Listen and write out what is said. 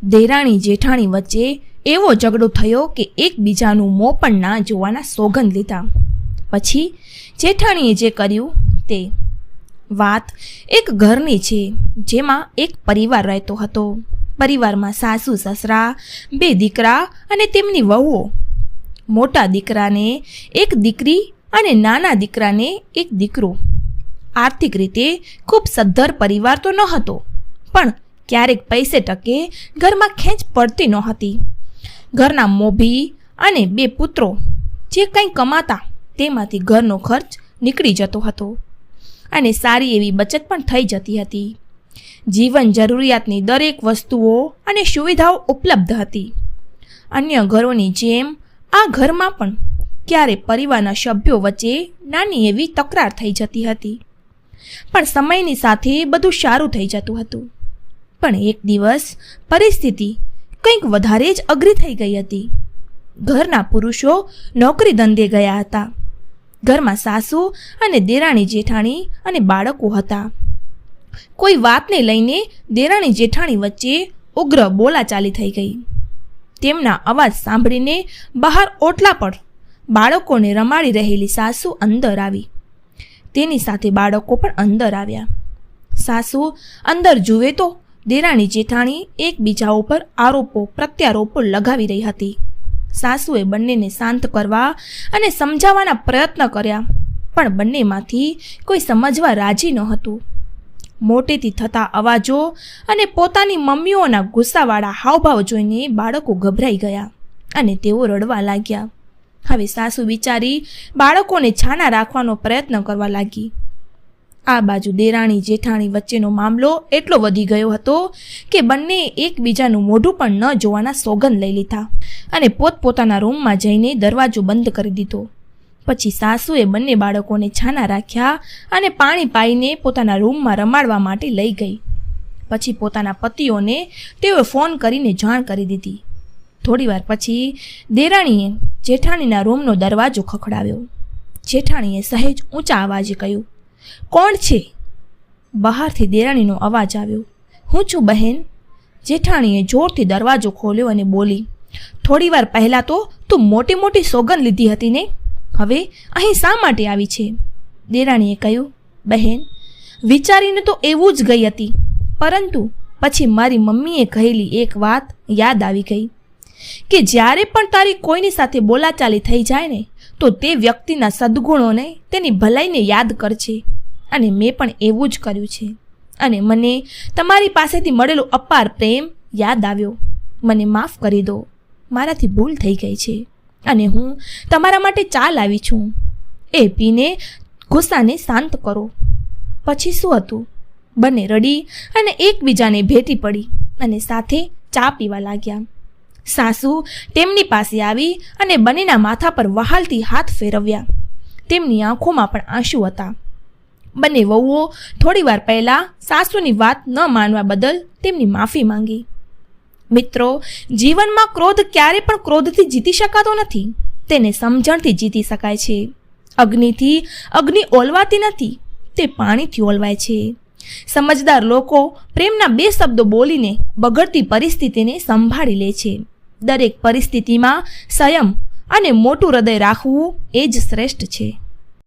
દેરાણી જેઠાણી વચ્ચે એવો ઝઘડો થયો કે એકબીજાનું મોં પણ ના જોવાના સોગંદ લીધા. પછી જેઠાણીએ જે કર્યું તે વાત એક ઘરની છે, જેમાં એક પરિવાર રહેતો હતો. પરિવારમાં સાસુ સસરા, 2 દીકરા અને તેમની વહુઓ. મોટા દીકરાને એક દીકરી અને નાના દીકરાને એક દીકરો. આર્થિક રીતે ખૂબ સદ્ધર પરિવાર તો ન હતો, પણ ક્યારેક પૈસે ટકે ઘરમાં ખેંચ પડતી નહોતી. ઘરના મોભી અને 2 પુત્રો જે કંઈ કમાતા તેમાંથી ઘરનો ખર્ચ નીકળી જતો હતો અને સારી એવી બચત પણ થઈ જતી હતી. જીવન જરૂરિયાતની દરેક વસ્તુઓ અને સુવિધાઓ ઉપલબ્ધ હતી. અન્ય ઘરોની જેમ આ ઘરમાં પણ ક્યારે પરિવારના સભ્યો વચ્ચે નાની એવી તકરાર થઈ જતી હતી, પણ સમયની સાથે બધું સારું થઈ જતું હતું. પણ એક દિવસ પરિસ્થિતિ કંઈક વધારે જ અઘરી થઈ ગઈ હતી. ઘરના પુરુષો નોકરી ધંધે ગયા હતા. ઘરમાં સાસુ અને દેરાણી જેઠાણી અને બાળકો હતા. કોઈ વાતને લઈને દેરાણી જેઠાણી વચ્ચે ઉગ્ર બોલાચાલી થઈ ગઈ. તેમના અવાજ સાંભળીને બહાર ઓટલા પર બાળકોને રમાડી રહેલી સાસુ અંદર આવી. તેની સાથે બાળકો પણ અંદર આવ્યા. સાસુ અંદર જુએ તો દેરાણી જેઠાણી એકબીજા ઉપર આરોપો પ્રત્યારોપો લગાવી રહી હતી. સાસુએ બંનેને શાંત કરવા અને સમજાવવાના પ્રયત્ન કર્યા, પણ બંનેમાંથી કોઈ સમજવા રાજી ન હતું. મોટેથી થતા અવાજો અને પોતાની મમ્મીઓના ગુસ્સાવાળા હાવભાવ જોઈને બાળકો ગભરાઈ ગયા અને તેઓ રડવા લાગ્યા. હવે સાસુ બિચારી બાળકોને છાના રાખવાનો પ્રયત્ન કરવા લાગી. આ બાજુ દેરાણી જેઠાણી વચ્ચેનો મામલો એટલો વધી ગયો હતો કે બંને એકબીજાનું મોઢું પણ ન જોવાના સોગંદ લઈ લીધા અને પોતપોતાના રૂમમાં જઈને દરવાજો બંધ કરી દીધો. પછી સાસુએ બંને બાળકોને છાના રાખ્યા અને પાણી પાઈને પોતાના રૂમમાં રમાડવા માટે લઈ ગઈ. પછી પોતાના પતિઓને તેઓએ ફોન કરીને જાણ કરી દીધી. થોડીવાર પછી દેરાણીએ જેઠાણીના રૂમનો દરવાજો ખખડાવ્યો. જેઠાણીએ સહેજ ઊંચા અવાજે કહ્યું, "કોણ છે?" બહારથી દેરાણીનો અવાજ આવ્યો, "હું છું બહેન." જેઠાણીએ જોરથી દરવાજો ખોલ્યો અને બોલી, "થોડીવાર પહેલાં તો તું મોટી મોટી સોગંદ લીધી હતી ને, હવે અહીં શા માટે આવી છે?" દેરાણીએ કહ્યું, "બહેન, વિચારીને તો એવું જ ગઈ હતી, પરંતુ પછી મારી મમ્મીએ કહેલી એક વાત યાદ આવી ગઈ કે જ્યારે પણ તારી કોઈની સાથે બોલાચાલી થઈ જાય ને, તો તે વ્યક્તિના સદ્ગુણોને, તેની ભલાઈને યાદ કરજે. અને મેં પણ એવું જ કર્યું છે. અને મને તમારી પાસેથી મળેલો અપાર પ્રેમ યાદ આવ્યો. મને માફ કરી દો, મારાથી ભૂલ થઈ ગઈ છે અને હું તમારા માટે ચા લાવી છું. એ પીને ગુસ્સાને શાંત કરો." પછી શું હતું? બંને રડી અને એકબીજાને ભેટી પડી અને સાથે ચા પીવા લાગ્યા. સાસુ તેમની પાસે આવી અને બંનેના માથા પર વહાલથી હાથ ફેરવ્યા. તેમની આંખોમાં પણ આંસુ હતા. બંને વહુઓ થોડીવાર પહેલાં સાસુની વાત ન માનવા બદલ તેમની માફી માંગી. મિત્રો, જીવનમાં ક્રોધ ક્યારે પણ ક્રોધથી જીતી શકાતો નથી. તેને સમજણથી જીતી શકાય છે. અગ્નિથી અગ્નિ ઓલવાતી નથી, તે પાણીથી ઓલવાય છે. સમજદાર લોકો પ્રેમના 2 શબ્દો બોલીને બગડતી પરિસ્થિતિને સંભાળી લે છે. દરેક પરિસ્થિતિમાં સંયમ અને મોટું હૃદય રાખવું એ જ શ્રેષ્ઠ છે.